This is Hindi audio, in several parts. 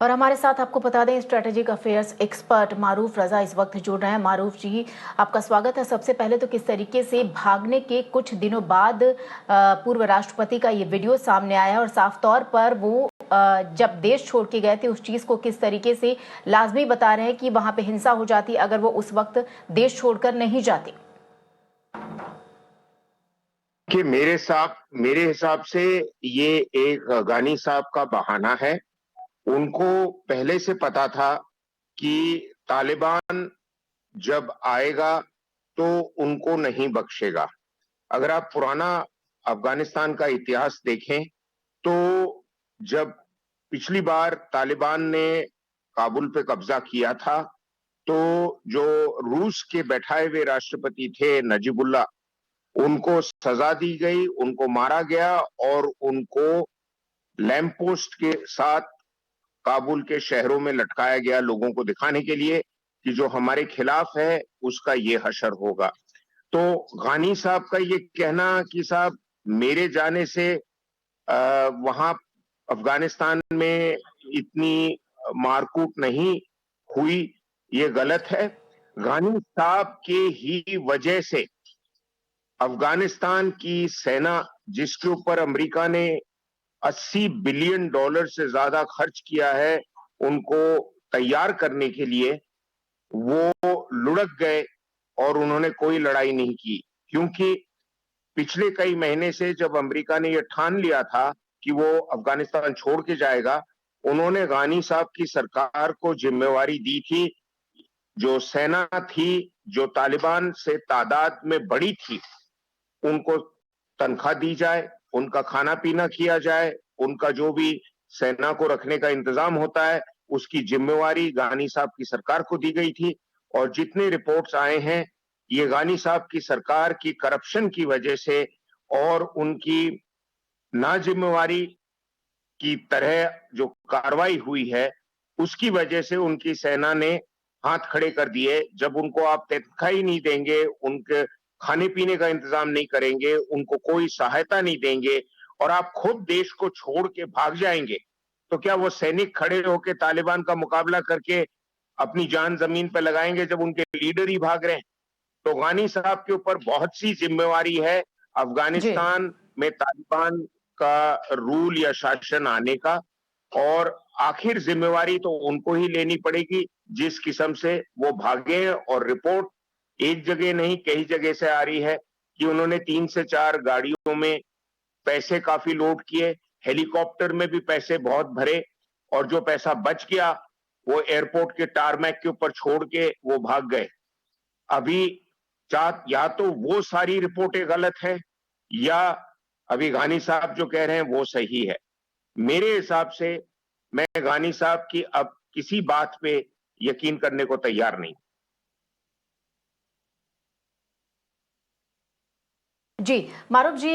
और हमारे साथ आपको बता दें स्ट्रेटेजिक अफेयर्स एक्सपर्ट मारूफ रजा इस वक्त जुड़ रहे हैं। मारूफ जी, आपका स्वागत है। सबसे पहले तो किस तरीके से भागने के कुछ दिनों बाद पूर्व राष्ट्रपति का ये वीडियो सामने आया और साफ तौर पर वो जब देश छोड़ के गए थे उस चीज को किस तरीके से लाजमी बता रहे हैं कि वहां पे हिंसा हो जाती अगर वो उस वक्त देश छोड़कर नहीं जाते? कि मेरे हिसाब से ये एक गानी साहब का बहाना है। उनको पहले से पता था कि तालिबान जब आएगा तो उनको नहीं बख्शेगा। अगर आप पुराना अफगानिस्तान का इतिहास देखें तो जब पिछली बार तालिबान ने काबुल पे कब्जा किया था तो जो रूस के बैठाए हुए राष्ट्रपति थे नजीबुल्लाह, उनको सजा दी गई, उनको मारा गया और उनको लैंप पोस्ट के साथ काबुल के शहरों में लटकाया गया, लोगों को दिखाने के लिए कि जो हमारे खिलाफ है उसका ये हशर होगा। तो गानी साहब का ये कहना कि साहब मेरे जाने से वहां अफगानिस्तान में इतनी मारकूट नहीं हुई, ये गलत है। गानी साहब के ही वजह से अफगानिस्तान की सेना, जिसके ऊपर अमेरिका ने $80 बिलियन से ज्यादा खर्च किया है उनको तैयार करने के लिए, वो लुढ़क गए और उन्होंने कोई लड़ाई नहीं की। क्योंकि पिछले कई महीने से जब अमेरिका ने यह ठान लिया था कि वो अफगानिस्तान छोड़ के जाएगा, उन्होंने गानी साहब की सरकार को जिम्मेवारी दी थी जो सेना थी, जो तालिबान से तादाद में बड़ी थी, उनको तनख्वाह दी जाए, उनका खाना पीना किया जाए, उनका जो भी सेना को रखने का इंतजाम होता है उसकी जिम्मेवारी गानी साहब की सरकार को दी गई थी। और जितने रिपोर्ट्स आए हैं ये गानी साहब की सरकार की करप्शन की वजह से और उनकी नाजिम्मेवारी की तरह जो कार्रवाई हुई है उसकी वजह से उनकी सेना ने हाथ खड़े कर दिए। जब उनको आप तनख्वाह ही नहीं देंगे, उनके खाने पीने का इंतजाम नहीं करेंगे, उनको कोई सहायता नहीं देंगे और आप खुद देश को छोड़ के भाग जाएंगे, तो क्या वो सैनिक खड़े होकर तालिबान का मुकाबला करके अपनी जान जमीन पर लगाएंगे जब उनके लीडर ही भाग रहे हैं? तो गानी साहब के ऊपर बहुत सी जिम्मेवारी है अफगानिस्तान में तालिबान का रूल या शासन आने का, और आखिर जिम्मेवारी तो उनको ही लेनी पड़ेगी जिस किस्म से वो भागे। और रिपोर्ट एक जगह नहीं कई जगह से आ रही है कि उन्होंने 3 से 4 गाड़ियों में पैसे काफी लोड किए, हेलीकॉप्टर में भी पैसे बहुत भरे और जो पैसा बच गया वो एयरपोर्ट के टारमैक के ऊपर छोड़ के वो भाग गए। अभी या तो वो सारी रिपोर्टें गलत है या अभी गानी साहब जो कह रहे हैं वो सही है। मेरे हिसाब से मैं गानी साहब की अब किसी बात पे यकीन करने को तैयार नहीं। जी, मारूफ जी,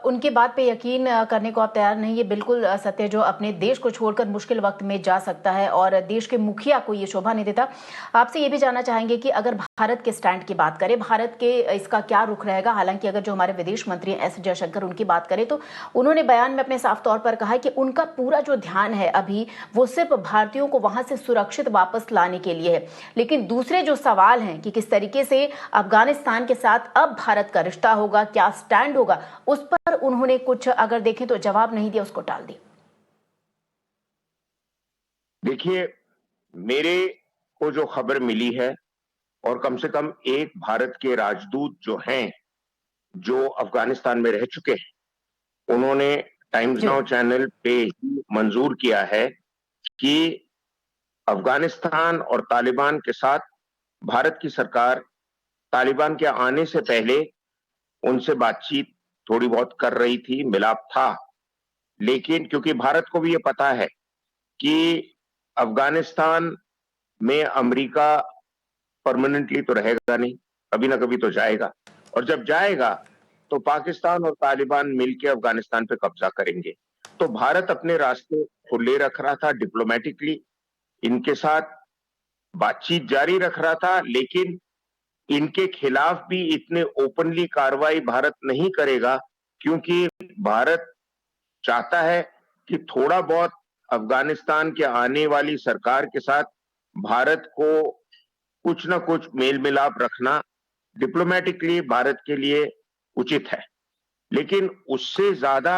उनके बात पे यकीन करने को आप तैयार नहीं, ये बिल्कुल सत्य, जो अपने देश को छोड़कर मुश्किल वक्त में जा सकता है और देश के मुखिया को ये शोभा नहीं देता। आपसे ये भी जानना चाहेंगे कि अगर भारत के स्टैंड की बात करें, भारत के इसका क्या रुख रहेगा? हालांकि अगर जो हमारे विदेश मंत्री एस जयशंकर उनकी बात करें तो उन्होंने बयान में अपने साफ तौर पर कहा है कि उनका पूरा जो ध्यान है अभी वो सिर्फ भारतीयों को वहां से सुरक्षित वापस लाने के लिए है। लेकिन दूसरे जो सवाल हैं कि किस तरीके से अफगानिस्तान के साथ अब भारत का रिश्ता होगा, क्या स्टैंड होगा, उस पर उन्होंने कुछ अगर देखें तो जवाब नहीं दिया, उसको टाल दिया। देखिए, मेरे को जो खबर मिली है और कम से कम एक भारत के राजदूत जो हैं, जो अफगानिस्तान में रह चुके हैं, उन्होंने टाइम्स नाउ चैनल पे ही मंजूर किया है कि अफगानिस्तान और तालिबान के साथ भारत की सरकार तालिबान के आने से पहले उनसे बातचीत थोड़ी बहुत कर रही थी, मिलाप था। लेकिन क्योंकि भारत को भी ये पता है कि अफगानिस्तान में अमेरिका परमानेंटली तो रहेगा नहीं, कभी ना कभी तो जाएगा, और जब जाएगा तो पाकिस्तान और तालिबान मिलकर अफगानिस्तान पे कब्जा करेंगे। तो भारत अपने रास्ते खुले रख रहा था, डिप्लोमेटिकली इनके साथ बातचीत जारी रख रहा था, लेकिन इनके खिलाफ भी इतने ओपनली कार्रवाई भारत नहीं करेगा, क्योंकि भारत चाहता है कि थोड़ा बहुत अफगानिस्तान के आने वाली सरकार के साथ भारत को कुछ ना कुछ मेल मिलाप रखना डिप्लोमेटिकली भारत के लिए उचित है। लेकिन उससे ज्यादा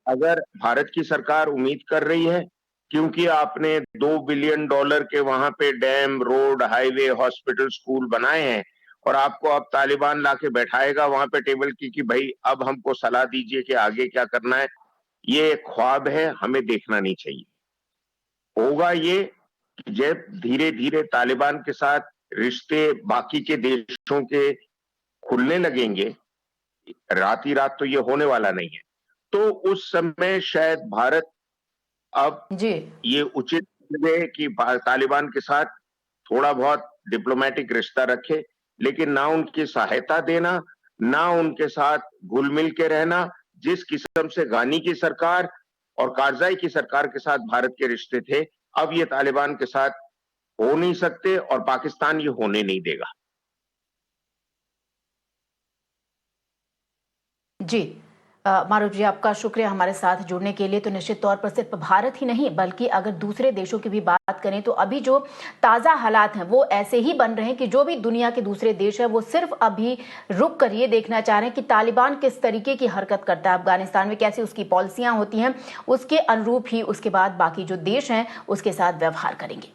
अगर भारत की सरकार उम्मीद कर रही है, क्योंकि आपने $2 बिलियन के वहां पे dam, road, highway, hospital, school बनाए हैं, और आपको अब तालिबान लाके बैठाएगा वहां पे टेबल की कि भाई अब हमको सलाह दीजिए कि आगे क्या करना है, ये एक ख्वाब है, हमें देखना नहीं चाहिए। होगा ये कि जब धीरे धीरे तालिबान के साथ रिश्ते बाकी के देशों के खुलने लगेंगे, रात ही रात तो ये होने वाला नहीं है, तो उस समय शायद भारत अब जी, ये उचित है कि तालिबान के साथ थोड़ा बहुत डिप्लोमेटिक रिश्ता रखे, लेकिन ना उनकी सहायता देना, ना उनके साथ घुल मिल के रहना। जिस किस्म से गानी की सरकार और कारजाई की सरकार के साथ भारत के रिश्ते थे, अब ये तालिबान के साथ हो नहीं सकते और पाकिस्तान ये होने नहीं देगा। जी, मारूफ जी, आपका शुक्रिया हमारे साथ जुड़ने के लिए। तो निश्चित तौर पर सिर्फ भारत ही नहीं, बल्कि अगर दूसरे देशों की भी बात करें तो अभी जो ताज़ा हालात हैं वो ऐसे ही बन रहे हैं कि जो भी दुनिया के दूसरे देश है वो सिर्फ अभी रुक कर ये देखना चाह रहे हैं कि तालिबान किस तरीके की हरकत करता है अफगानिस्तान में, कैसी उसकी पॉलिसियां होती हैं, उसके अनुरूप ही उसके बाद बाकी जो देश हैं उसके साथ व्यवहार करेंगे।